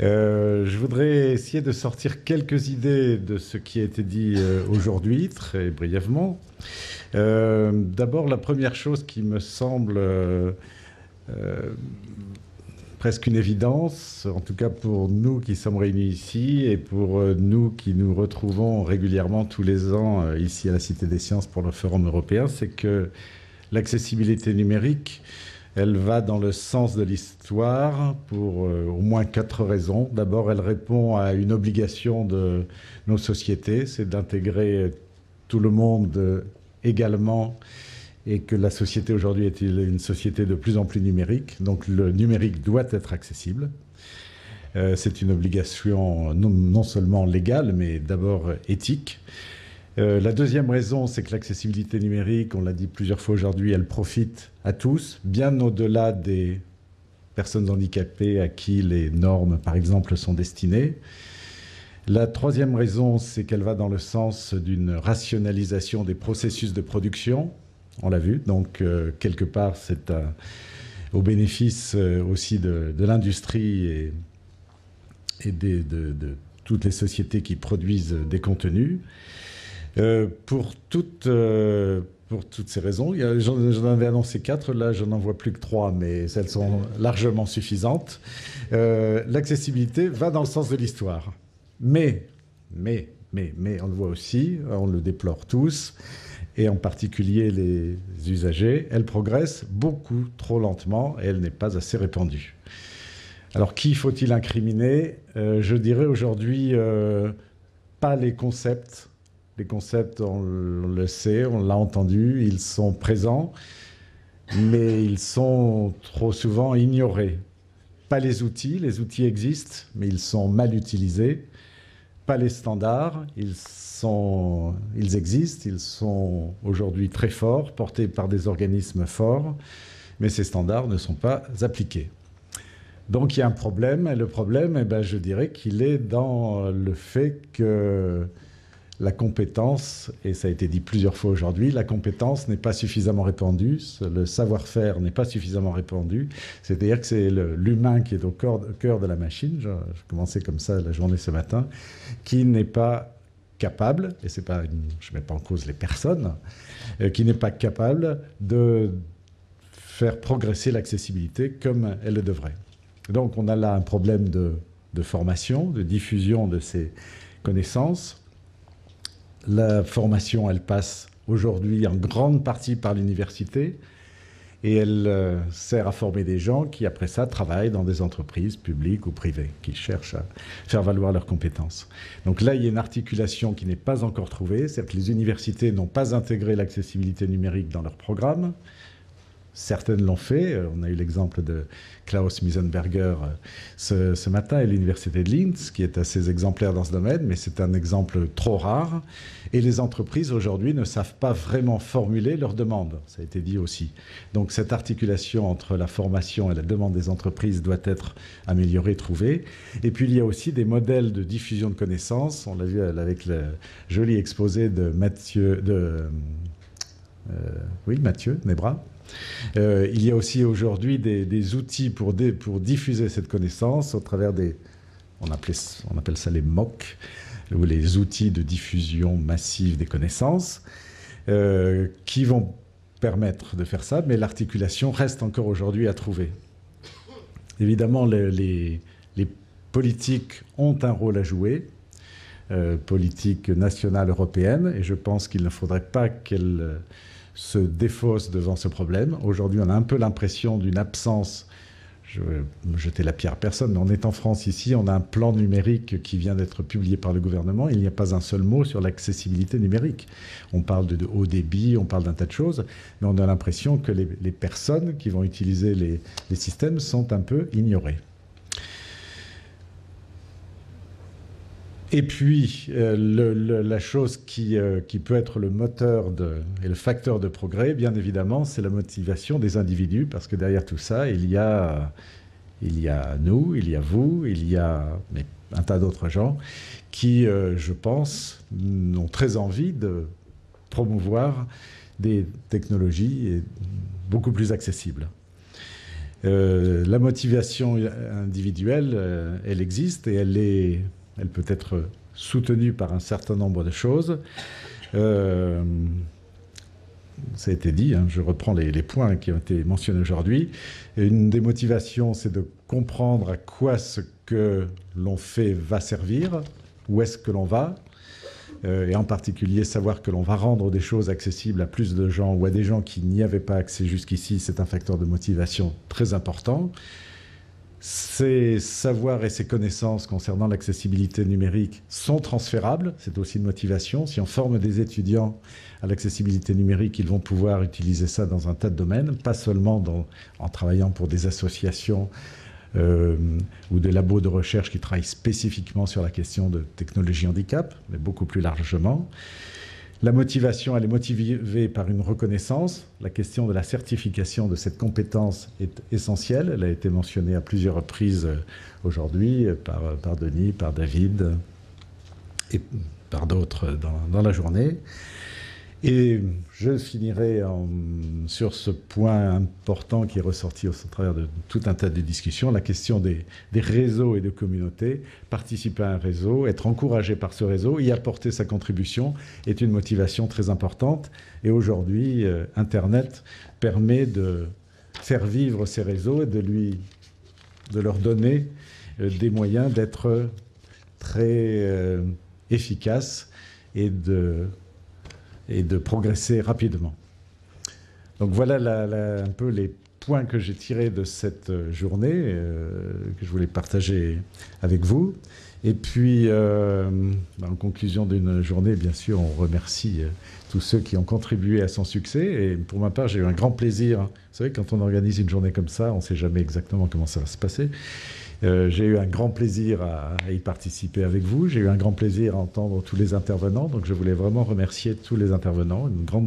Je voudrais essayer de sortir quelques idées de ce qui a été dit aujourd'hui, très brièvement. D'abord, la première chose qui me semble presque une évidence, en tout cas pour nous qui sommes réunis ici et pour nous qui nous retrouvons régulièrement tous les ans ici à la Cité des Sciences pour le Forum européen, c'est que l'accessibilité numérique, elle va dans le sens de l'histoire pour au moins 4 raisons. D'abord, elle répond à une obligation de nos sociétés, c'est d'intégrer tout le monde également, et que la société aujourd'hui est une société de plus en plus numérique. Donc le numérique doit être accessible. C'est une obligation non seulement légale, mais d'abord éthique. La deuxième raison, c'est que l'accessibilité numérique, on l'a dit plusieurs fois aujourd'hui, elle profite à tous, bien au-delà des personnes handicapées à qui les normes, par exemple, sont destinées. La troisième raison, c'est qu'elle va dans le sens d'une rationalisation des processus de production. On l'a vu, donc quelque part, c'est au bénéfice aussi de l'industrie et de toutes les sociétés qui produisent des contenus. Pour toutes ces raisons, j'en avais annoncé 4, là j'en envoie plus que 3, mais elles sont largement suffisantes. L'accessibilité va dans le sens de l'histoire. Mais, on le voit aussi, on le déplore tous, et en particulier les usagers, elle progresse beaucoup trop lentement et elle n'est pas assez répandue. Alors qui faut-il incriminer? Je dirais aujourd'hui pas les concepts. Les concepts, on le sait, on l'a entendu, ils sont présents, mais ils sont trop souvent ignorés. Pas les outils existent, mais ils sont mal utilisés. Pas les standards, ils existent, ils sont aujourd'hui très forts, portés par des organismes forts, mais ces standards ne sont pas appliqués. Donc il y a un problème, et le problème, je dirais qu'il est dans le fait que la compétence, et ça a été dit plusieurs fois aujourd'hui, la compétence n'est pas suffisamment répandue, le savoir-faire n'est pas suffisamment répandu, c'est-à-dire que c'est l'humain qui est au cœur de la machine, je commençais comme ça la journée ce matin, qui n'est pas capable, et je ne mets pas en cause les personnes, qui n'est pas capable de faire progresser l'accessibilité comme elle le devrait. Donc on a là un problème de formation, de diffusion de ces connaissances. La formation, elle passe aujourd'hui en grande partie par l'université et elle sert à former des gens qui, après ça, travaillent dans des entreprises publiques ou privées, qui cherchent à faire valoir leurs compétences. Donc là, il y a une articulation qui n'est pas encore trouvée, c'est-à-dire que les universités n'ont pas intégré l'accessibilité numérique dans leur programme. Certaines l'ont fait. On a eu l'exemple de Klaus Miesenberger ce matin à l'université de Linz, qui est assez exemplaire dans ce domaine, mais c'est un exemple trop rare. Et les entreprises aujourd'hui ne savent pas vraiment formuler leurs demandes. Ça a été dit aussi. Donc cette articulation entre la formation et la demande des entreprises doit être améliorée, trouvée. Et puis il y a aussi des modèles de diffusion de connaissances. On l'a vu avec le joli exposé de Mathieu Nebra. Il y a aussi aujourd'hui des outils pour diffuser cette connaissance au travers on appelle ça les MOOC, ou les outils de diffusion massive des connaissances, qui vont permettre de faire ça, mais l'articulation reste encore aujourd'hui à trouver. Évidemment, les politiques ont un rôle à jouer, politique nationale européenne, et je pense qu'il ne faudrait pas qu'elles se défausse devant ce problème. Aujourd'hui, on a un peu l'impression d'une absence, je vais jeter la pierre à personne, mais on est en France ici, on a un plan numérique qui vient d'être publié par le gouvernement, il n'y a pas un seul mot sur l'accessibilité numérique. On parle de haut débit, on parle d'un tas de choses, mais on a l'impression que les personnes qui vont utiliser les systèmes sont un peu ignorées. Et puis, la chose qui peut être le moteur et le facteur de progrès, bien évidemment, c'est la motivation des individus, parce que derrière tout ça, il y a nous, il y a vous, il y a un tas d'autres gens qui, je pense, ont très envie de promouvoir des technologies beaucoup plus accessibles. La motivation individuelle, elle existe et elle peut être soutenue par un certain nombre de choses. Ça a été dit, hein, je reprends les points qui ont été mentionnés aujourd'hui. Une des motivations, c'est de comprendre à quoi ce que l'on fait va servir, où est-ce que l'on va, et en particulier savoir que l'on va rendre des choses accessibles à plus de gens ou à des gens qui n'y avaient pas accès jusqu'ici, c'est un facteur de motivation très important. Ces savoirs et ces connaissances concernant l'accessibilité numérique sont transférables, c'est aussi une motivation. Si on forme des étudiants à l'accessibilité numérique, ils vont pouvoir utiliser ça dans un tas de domaines, pas seulement en travaillant pour des associations ou des labos de recherche qui travaillent spécifiquement sur la question de technologie handicap, mais beaucoup plus largement. La motivation, elle est motivée par une reconnaissance. La question de la certification de cette compétence est essentielle. Elle a été mentionnée à plusieurs reprises aujourd'hui par Denis, par David et par d'autres dans la journée. Et je finirai sur ce point important qui est ressorti au travers de tout un tas de discussions, la question des réseaux et de communautés. Participer à un réseau, être encouragé par ce réseau, y apporter sa contribution est une motivation très importante. Et aujourd'hui, Internet permet de faire vivre ces réseaux et de leur donner des moyens d'être très efficaces et de progresser rapidement. Donc voilà un peu les points que j'ai tirés de cette journée, que je voulais partager avec vous. Et puis, en conclusion d'une journée, bien sûr, on remercie tous ceux qui ont contribué à son succès. Et pour ma part, j'ai eu un grand plaisir. Vous savez, quand on organise une journée comme ça, on ne sait jamais exactement comment ça va se passer. J'ai eu un grand plaisir à y participer avec vous. J'ai eu un grand plaisir à entendre tous les intervenants. Donc, je voulais vraiment remercier tous les intervenants. Une grande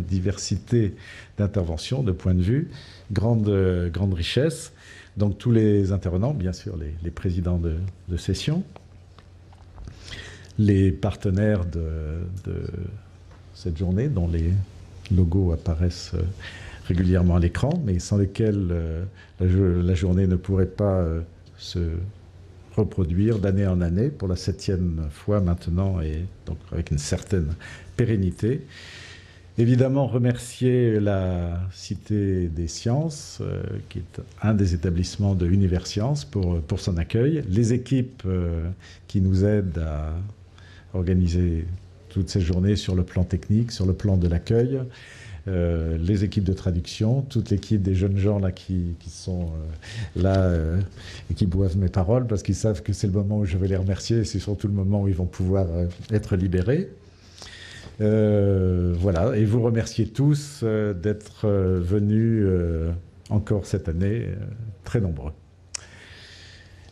diversité d'interventions, de points de vue, grande richesse. Donc, tous les intervenants, bien sûr, les présidents de session, les partenaires de cette journée, dont les logos apparaissent régulièrement à l'écran, mais sans lesquels la journée ne pourrait pas se reproduire d'année en année pour la 7e fois maintenant, et donc avec une certaine pérennité. Évidemment, remercier la Cité des Sciences, qui est un des établissements de Universcience pour son accueil, les équipes qui nous aident à organiser toutes ces journées sur le plan technique, sur le plan de l'accueil, les équipes de traduction, toute l'équipe des jeunes gens là qui sont là et qui boivent mes paroles parce qu'ils savent que c'est le moment où je vais les remercier et c'est surtout le moment où ils vont pouvoir être libérés. Voilà, et vous remercier tous d'être venus encore cette année, très nombreux.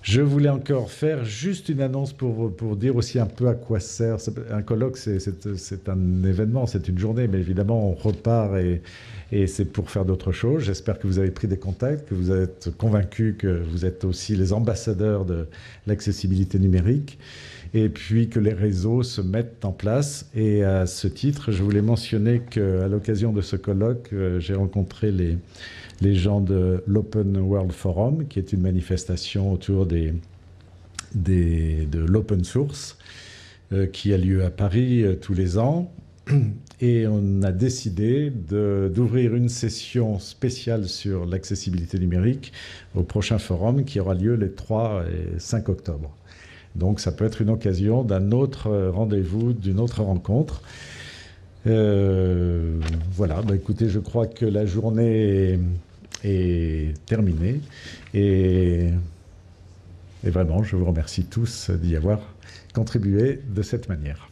Je voulais encore faire juste une annonce pour dire aussi un peu à quoi sert. Un colloque, c'est un événement, c'est une journée, mais évidemment, on repart et c'est pour faire d'autres choses. J'espère que vous avez pris des contacts, que vous êtes convaincus que vous êtes aussi les ambassadeurs de l'accessibilité numérique et puis que les réseaux se mettent en place. Et à ce titre, je voulais mentionner qu'à l'occasion de ce colloque, j'ai rencontré les gens de l'Open World Forum, qui est une manifestation autour de l'open source, qui a lieu à Paris tous les ans. Et on a décidé d'ouvrir une session spéciale sur l'accessibilité numérique au prochain forum qui aura lieu les 3 et 5 octobre. Donc ça peut être une occasion d'un autre rendez-vous, d'une autre rencontre. Voilà, bah, écoutez, je crois que la journée est terminée et vraiment, je vous remercie tous d'y avoir contribué de cette manière.